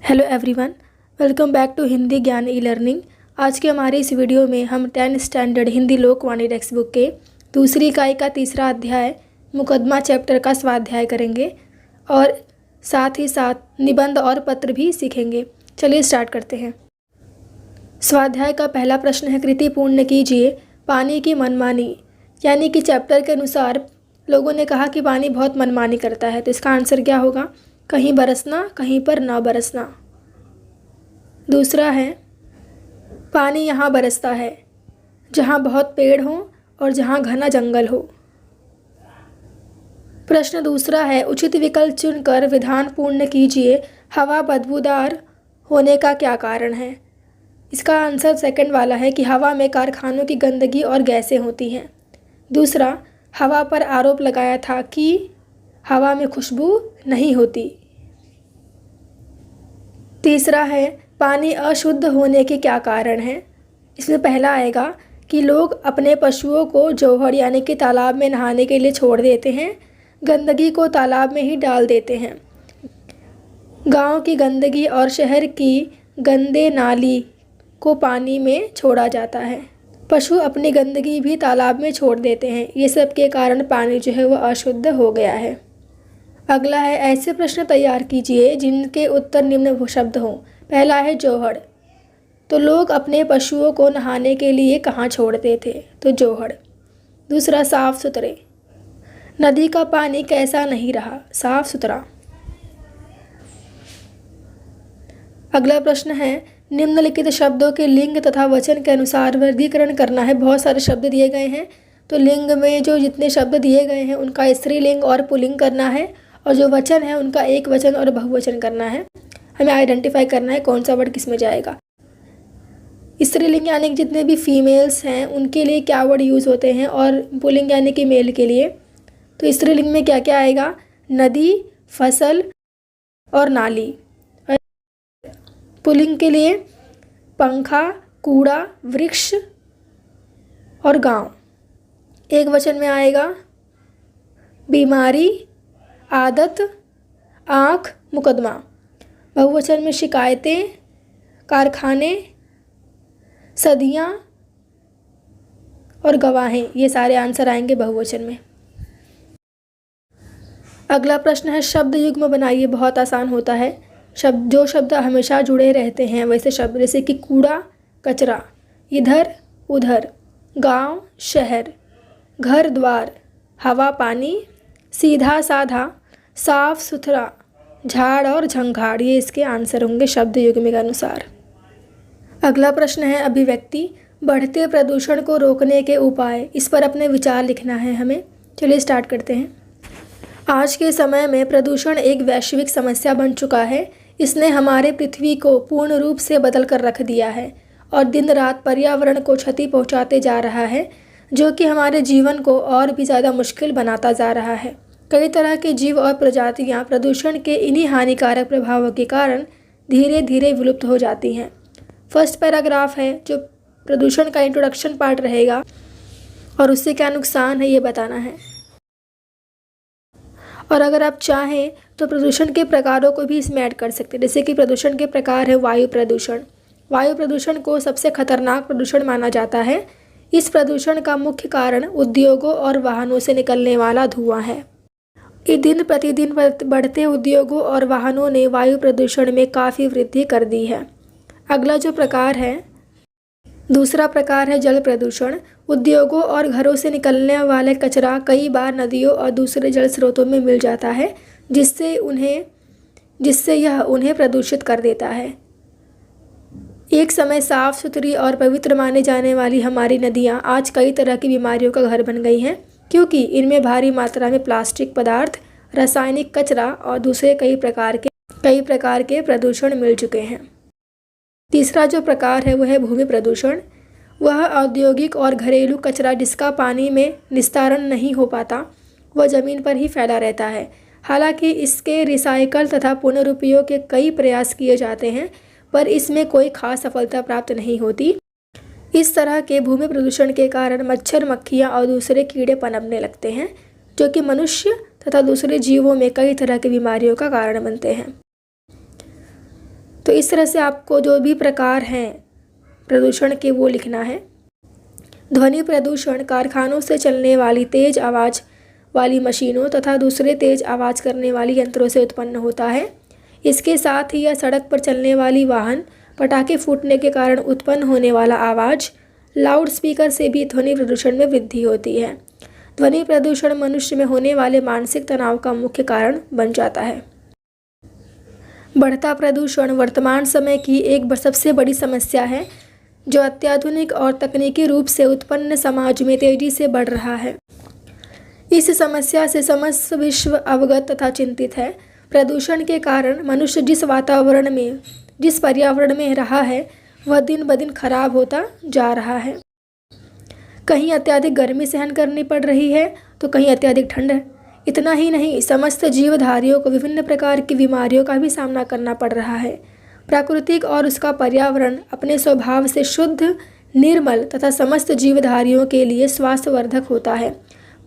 Hello everyone, welcome back to Hindi Gyan e learning. आज के हमारे इस वीडियो में हम 10th standard Hindi Lokvani text book के दूसरी इकाई का तीसरा अध्याय मुकदमा चैप्टर का स्वाध्याय करेंगे और साथ ही साथ निबंध और पत्र भी सीखेंगे। चलिए स्टार्ट करते हैं। स्वाध्याय का पहला प्रश्न है, कृति पूर्ण कीजिए पानी की मनमानी। यानी कि चैप्टर के अनुसार लोगों ने कहा कि पानी बहुत मनमानी करता है, तो इसका आंसर क्या होगा? कहीं बरसना, कहीं पर ना बरसना। दूसरा है, पानी यहाँ बरसता है जहाँ बहुत पेड़ हों और जहाँ घना जंगल हो। प्रश्न दूसरा है, उचित विकल्प चुनकर विधान पूर्ण कीजिए, हवा बदबूदार होने का क्या कारण है? इसका आंसर सेकंड वाला है कि हवा में कारखानों की गंदगी और गैसें होती हैं। दूसरा, हवा पर आरोप लगाया था कि हवा में खुशबू नहीं होती। तीसरा है, पानी अशुद्ध होने के क्या कारण हैं? इसमें पहला आएगा कि लोग अपने पशुओं को जोहड़ यानी कि तालाब में नहाने के लिए छोड़ देते हैं, गंदगी को तालाब में ही डाल देते हैं। गांव की गंदगी और शहर की गंदे नाली को पानी में छोड़ा जाता है। पशु अपनी गंदगी भी तालाब में छोड़ देते हैं। ये सब के कारण पानी जो है वह अशुद्ध हो गया है। अगला है, ऐसे प्रश्न तैयार कीजिए जिनके उत्तर निम्न शब्द हों। पहला है जोहड़, तो लोग अपने पशुओं को नहाने के लिए कहाँ छोड़ते थे? तो जोहड़। दूसरा, साफ सुथरे, नदी का पानी कैसा नहीं रहा? साफ सुथरा। अगला प्रश्न है, निम्नलिखित शब्दों के लिंग तथा वचन के अनुसार वर्गीकरण करना है। बहुत सारे शब्द दिए गए हैं, तो लिंग में जो जितने शब्द दिए गए हैं उनका स्त्रीलिंग और पुल्लिंग करना है, और जो वचन है उनका एक वचन और बहुवचन करना है। हमें आइडेंटिफाई करना है कौन सा वर्ड किस में जाएगा। स्त्रीलिंग यानी कि जितने भी फीमेल्स हैं उनके लिए क्या वर्ड यूज़ होते हैं, और पुल्लिंग यानी कि मेल के लिए। तो स्त्रीलिंग में क्या क्या आएगा? नदी, फसल और नाली। पुल्लिंग के लिए पंखा, कूड़ा, वृक्ष और गांव। एक वचन में आएगा बीमारी, आदत, आँख, मुकदमा। बहुवचन में शिकायतें, कारखाने, सदियाँ और गवाहें। ये सारे आंसर आएंगे बहुवचन में। अगला प्रश्न है, शब्द युग्म बनाइए। बहुत आसान होता है। जो शब्द हमेशा जुड़े रहते हैं वैसे शब्द, जैसे कि कूड़ा, कचरा, इधर उधर, गांव, शहर, घर द्वार, हवा पानी, सीधा साधा, साफ सुथरा, झाड़ और झंखाड़। ये इसके आंसर होंगे शब्द युग्म के अनुसार। अगला प्रश्न है, अभिव्यक्ति, बढ़ते प्रदूषण को रोकने के उपाय। इस पर अपने विचार लिखना है हमें। चलिए स्टार्ट करते हैं। आज के समय में प्रदूषण एक वैश्विक समस्या बन चुका है। इसने हमारे पृथ्वी को पूर्ण रूप से बदल कर रख दिया है और दिन रात पर्यावरण को क्षति पहुंचाते जा रहा है, जो कि हमारे जीवन को और भी ज़्यादा मुश्किल बनाता जा रहा है। कई तरह के जीव और प्रजातियां प्रदूषण के इन्हीं हानिकारक प्रभावों के कारण धीरे धीरे विलुप्त हो जाती हैं। फर्स्ट पैराग्राफ है जो प्रदूषण का इंट्रोडक्शन पार्ट रहेगा, और उससे क्या नुकसान है ये बताना है। और अगर आप चाहें तो प्रदूषण के प्रकारों को भी इसमें ऐड कर सकते हैं। जैसे कि प्रदूषण के प्रकार है वायु प्रदूषण। वायु प्रदूषण को सबसे खतरनाक प्रदूषण माना जाता है। इस प्रदूषण का मुख्य कारण उद्योगों और वाहनों से निकलने वाला धुआं है। दिन प्रतिदिन बढ़ते उद्योगों और वाहनों ने वायु प्रदूषण में काफ़ी वृद्धि कर दी है। अगला जो प्रकार है, दूसरा प्रकार है जल प्रदूषण। उद्योगों और घरों से निकलने वाले कचरा कई बार नदियों और दूसरे जल स्रोतों में मिल जाता है, जिससे यह उन्हें प्रदूषित कर देता है। एक समय साफ सुथरी और पवित्र माने जाने वाली हमारी नदियाँ आज कई तरह की बीमारियों का घर बन गई हैं, क्योंकि इनमें भारी मात्रा में प्लास्टिक पदार्थ, रासायनिक कचरा और दूसरे कई प्रकार के प्रदूषण मिल चुके हैं। तीसरा जो प्रकार है वह है भूमि प्रदूषण। वह औद्योगिक और घरेलू कचरा जिसका पानी में निस्तारण नहीं हो पाता, वह ज़मीन पर ही फैला रहता है। हालांकि इसके रिसाइकल तथा पुनरुपयोग के कई प्रयास किए जाते हैं, पर इसमें कोई खास सफलता प्राप्त नहीं होती। इस तरह के भूमि प्रदूषण के कारण मच्छर, मक्खियाँ और दूसरे कीड़े पनपने लगते हैं, जो कि मनुष्य तथा दूसरे जीवों में कई तरह की बीमारियों का कारण बनते हैं। तो इस तरह से आपको जो भी प्रकार हैं प्रदूषण के वो लिखना है। ध्वनि प्रदूषण कारखानों से चलने वाली तेज आवाज़ वाली मशीनों तथा दूसरे तेज आवाज़ करने वाली यंत्रों से उत्पन्न होता है। इसके साथ ही यह सड़क पर चलने वाली वाहन पटाखे फूटने के कारण उत्पन्न होने वाला आवाज़, लाउड स्पीकर से भी ध्वनि प्रदूषण में वृद्धि होती है। ध्वनि प्रदूषण मनुष्य में होने वाले मानसिक तनाव का मुख्य कारण बन जाता है। बढ़ता प्रदूषण वर्तमान समय की एक सबसे बड़ी समस्या है जो अत्याधुनिक और तकनीकी रूप से उत्पन्न समाज में तेजी से बढ़ रहा है। इस समस्या से समस्त विश्व अवगत तथा चिंतित है। प्रदूषण के कारण मनुष्य जिस पर्यावरण में रहा है वह दिन ब दिन खराब होता जा रहा है। कहीं अत्यधिक गर्मी सहन करनी पड़ रही है तो कहीं अत्यधिक ठंड है। इतना ही नहीं, समस्त जीवधारियों को विभिन्न प्रकार की बीमारियों का भी सामना करना पड़ रहा है। प्राकृतिक और उसका पर्यावरण अपने स्वभाव से शुद्ध, निर्मल तथा समस्त जीवधारियों के लिए स्वास्थ्यवर्धक होता है,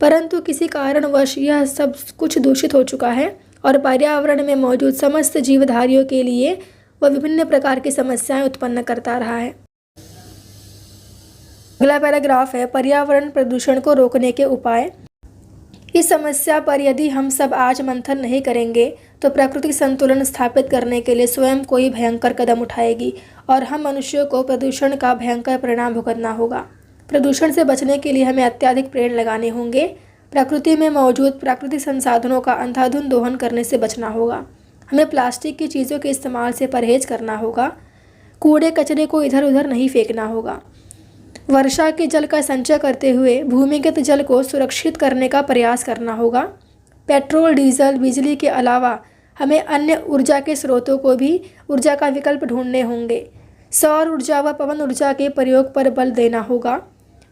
परंतु किसी कारणवश यह सब कुछ दूषित हो चुका है और पर्यावरण में मौजूद समस्त जीवधारियों के लिए वह विभिन्न प्रकार की समस्याएं उत्पन्न करता रहा है। अगला पैराग्राफ है पर्यावरण प्रदूषण को रोकने के उपाय। इस समस्या पर यदि हम सब आज मंथन नहीं करेंगे तो प्राकृतिक संतुलन स्थापित करने के लिए स्वयं कोई भयंकर कदम उठाएगी और हम मनुष्यों को प्रदूषण का भयंकर परिणाम भुगतना होगा। प्रदूषण से बचने के लिए हमें अत्यधिक पेड़ लगाने होंगे। प्रकृति में मौजूद प्राकृतिक संसाधनों का अंधाधुंध दोहन करने से बचना होगा। हमें प्लास्टिक की चीज़ों के इस्तेमाल से परहेज करना होगा। कूड़े कचरे को इधर उधर नहीं फेंकना होगा। वर्षा के जल का संचय करते हुए भूमिगत जल को सुरक्षित करने का प्रयास करना होगा। पेट्रोल, डीजल, बिजली के अलावा हमें अन्य ऊर्जा के स्रोतों को भी ऊर्जा का विकल्प ढूंढने होंगे। सौर ऊर्जा व पवन ऊर्जा के प्रयोग पर बल देना होगा।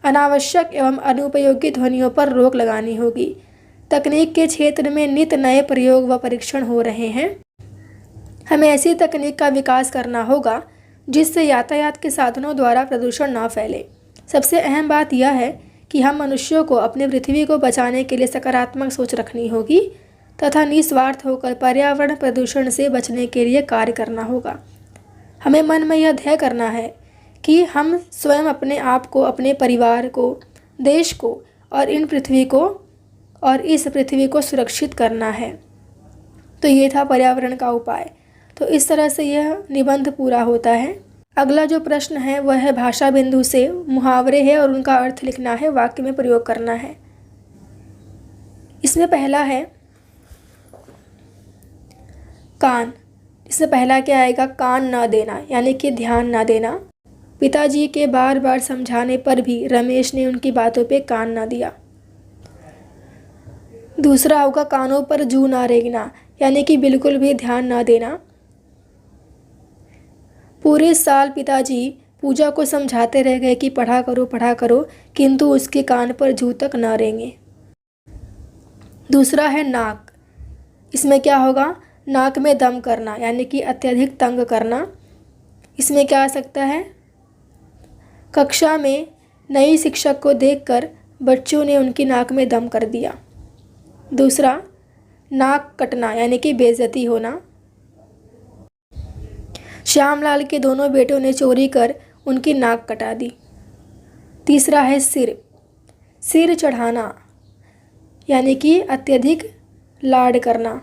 अनावश्यक एवं अनुपयोगी ध्वनियों पर रोक लगानी होगी। तकनीक के क्षेत्र में नित नए प्रयोग व परीक्षण हो रहे हैं। हमें ऐसी तकनीक का विकास करना होगा जिससे यातायात के साधनों द्वारा प्रदूषण न फैले। सबसे अहम बात यह है कि हम मनुष्यों को अपनी पृथ्वी को बचाने के लिए सकारात्मक सोच रखनी होगी तथा निस्वार्थ होकर पर्यावरण प्रदूषण से बचने के लिए कार्य करना होगा। हमें मन में यह ध्येय करना है कि हम स्वयं अपने आप को, अपने परिवार को, देश को और इस पृथ्वी को सुरक्षित करना है। तो ये था पर्यावरण का उपाय। तो इस तरह से यह निबंध पूरा होता है। अगला जो प्रश्न है वह है भाषा बिंदु से मुहावरे है और उनका अर्थ लिखना है, वाक्य में प्रयोग करना है। इसमें पहला है कान। इसमें पहला क्या आएगा? कान ना देना, यानी कि ध्यान ना देना। पिताजी के बार बार समझाने पर भी रमेश ने उनकी बातों पे कान ना दिया। दूसरा होगा कानों पर जू ना रेंगना, यानी कि बिल्कुल भी ध्यान ना देना। पूरे साल पिताजी पूजा को समझाते रह गए कि पढ़ा करो, किंतु उसके कान पर जू तक ना रेंगे। दूसरा है नाक। इसमें क्या होगा? नाक में दम करना, यानी कि अत्यधिक तंग करना। इसमें क्या आ सकता है? कक्षा में नई शिक्षक को देखकर बच्चों ने उनकी नाक में दम कर दिया। दूसरा नाक कटना, यानी कि बेइज्जती होना। श्यामलाल के दोनों बेटों ने चोरी कर उनकी नाक कटा दी। तीसरा है सिर चढ़ाना, यानी कि अत्यधिक लाड करना।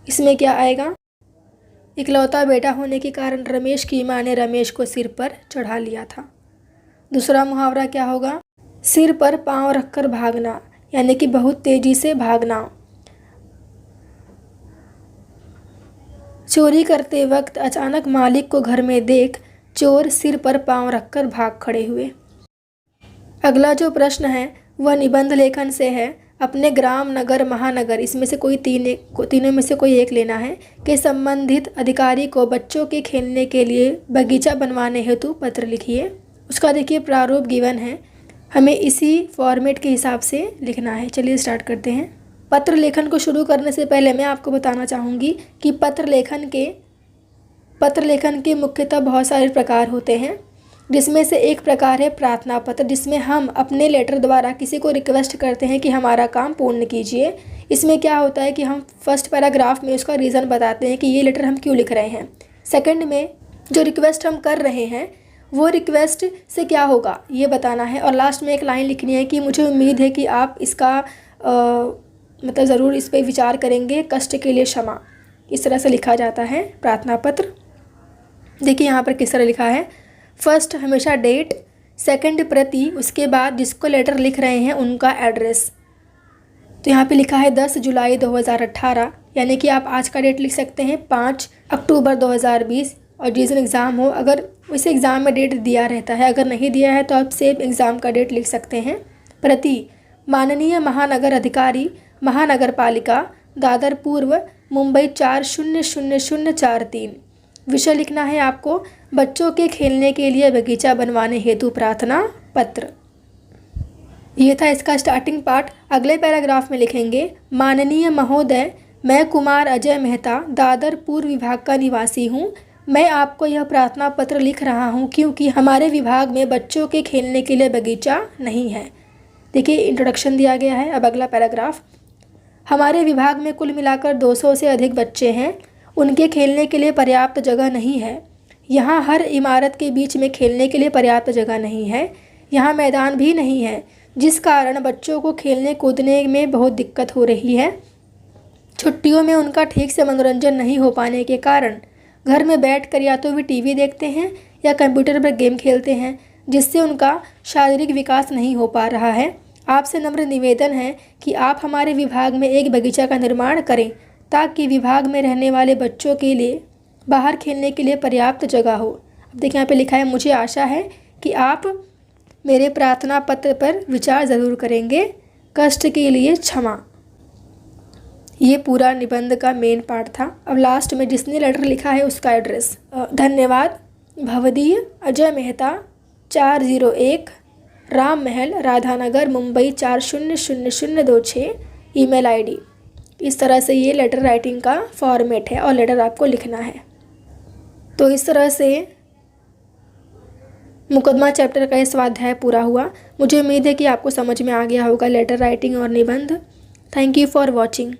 इसमें क्या आएगा? इकलौता बेटा होने के कारण रमेश की मां ने रमेश को सिर पर चढ़ा लिया था। दूसरा मुहावरा क्या होगा? सिर पर पांव रखकर भागना, यानी कि बहुत तेजी से भागना। चोरी करते वक्त अचानक मालिक को घर में देख चोर सिर पर पांव रखकर भाग खड़े हुए। अगला जो प्रश्न है वह निबंध लेखन से है। अपने ग्राम, नगर, महानगर, इसमें से तीनों में से कोई एक लेना है, के संबंधित अधिकारी को बच्चों के खेलने के लिए बगीचा बनवाने हेतु पत्र लिखिए। उसका देखिए प्रारूप गिवन है, हमें इसी फॉर्मेट के हिसाब से लिखना है। चलिए स्टार्ट करते हैं। पत्र लेखन को शुरू करने से पहले मैं आपको बताना चाहूँगी कि पत्र लेखन के मुख्यतः बहुत सारे प्रकार होते हैं, जिसमें से एक प्रकार है प्रार्थना पत्र, जिसमें हम अपने लेटर द्वारा किसी को रिक्वेस्ट करते हैं कि हमारा काम पूर्ण कीजिए। इसमें क्या होता है कि हम फर्स्ट पैराग्राफ में उसका रीज़न बताते हैं कि ये लेटर हम क्यों लिख रहे हैं। सेकंड में जो रिक्वेस्ट हम कर रहे हैं वो रिक्वेस्ट से क्या होगा ये बताना है। और लास्ट में एक लाइन लिखनी है कि मुझे उम्मीद है कि आप इसका मतलब ज़रूर इस पर विचार करेंगे, कष्ट के लिए क्षमा। इस तरह से लिखा जाता है प्रार्थना पत्र। देखिए यहाँ पर किस तरह लिखा है। फर्स्ट हमेशा डेट, सेकंड प्रति, उसके बाद जिसको लेटर लिख रहे हैं उनका एड्रेस। तो यहाँ पे लिखा है 10 जुलाई 2018, यानी कि आप आज का डेट लिख सकते हैं 5 अक्टूबर 2020। और जिस दिन एग्ज़ाम हो, अगर उस एग्ज़ाम में डेट दिया रहता है, अगर नहीं दिया है तो आप सेम एग्ज़ाम का डेट लिख सकते हैं। प्रति, माननीय महानगर अधिकारी, महानगर पालिका, दादर पूर्व, मुंबई 400043। विषय लिखना है आपको बच्चों के खेलने के लिए बगीचा बनवाने हेतु प्रार्थना पत्र। ये था इसका स्टार्टिंग पार्ट। अगले पैराग्राफ में लिखेंगे, माननीय महोदय, मैं कुमार अजय मेहता दादर पूर्व विभाग का निवासी हूँ। मैं आपको यह प्रार्थना पत्र लिख रहा हूँ क्योंकि हमारे विभाग में बच्चों के खेलने के लिए बगीचा नहीं है। देखिए इंट्रोडक्शन दिया गया है। अब अगला पैराग्राफ, हमारे विभाग में कुल मिलाकर 200 से अधिक बच्चे हैं। उनके खेलने के लिए पर्याप्त जगह नहीं है। यहाँ हर इमारत के बीच में खेलने के लिए पर्याप्त जगह नहीं है। यहाँ मैदान भी नहीं है, जिस कारण बच्चों को खेलने कूदने में बहुत दिक्कत हो रही है। छुट्टियों में उनका ठीक से मनोरंजन नहीं हो पाने के कारण घर में बैठकर या तो वे टीवी देखते हैं या कंप्यूटर पर गेम खेलते हैं, जिससे उनका शारीरिक विकास नहीं हो पा रहा है। आपसे नम्र निवेदन है कि आप हमारे विभाग में एक बगीचा का निर्माण करें ताकि विभाग में रहने वाले बच्चों के लिए बाहर खेलने के लिए पर्याप्त जगह हो। अब देखिए यहाँ पे लिखा है, मुझे आशा है कि आप मेरे प्रार्थना पत्र पर विचार ज़रूर करेंगे, कष्ट के लिए क्षमा। ये पूरा निबंध का मेन पार्ट था। अब लास्ट में जिसने लेटर लिखा है उसका एड्रेस। धन्यवाद, भवदीय अजय मेहता, 401 राम महल, राधानगर, मुंबई 400026, ईमेल आईडी। इस तरह से ये लेटर राइटिंग का फॉर्मेट है और लेटर आपको लिखना है। तो इस तरह से मुकदमा चैप्टर का ये स्वाध्याय पूरा हुआ। मुझे उम्मीद है कि आपको समझ में आ गया होगा लेटर राइटिंग और निबंध। Thank you for watching.